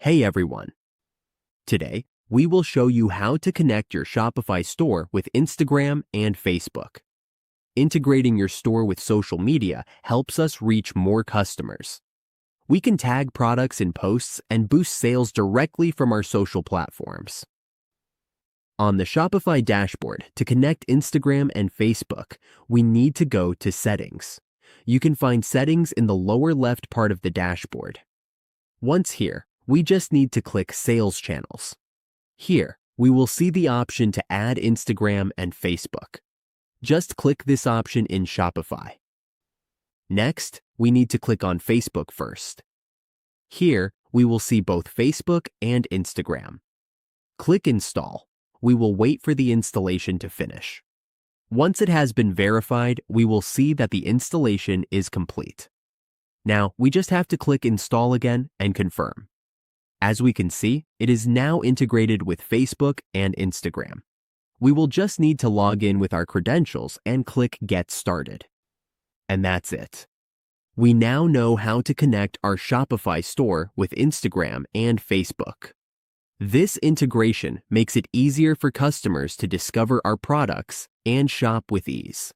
Hey everyone! Today, we will show you how to connect your Shopify store with Instagram and Facebook. Integrating your store with social media helps us reach more customers. We can tag products in posts and boost sales directly from our social platforms. On the Shopify dashboard, to connect Instagram and Facebook, we need to go to Settings. You can find Settings in the lower left part of the dashboard. Once here, we just need to click Sales Channels. Here, we will see the option to add Instagram and Facebook. Just click this option in Shopify. Next, we need to click on Facebook first. Here, we will see both Facebook and Instagram. Click Install. We will wait for the installation to finish. Once it has been verified, we will see that the installation is complete. Now, we just have to click Install again and confirm. As we can see, it is now integrated with Facebook and Instagram. We will just need to log in with our credentials and click Get Started. And that's it. We now know how to connect our Shopify store with Instagram and Facebook. This integration makes it easier for customers to discover our products and shop with ease.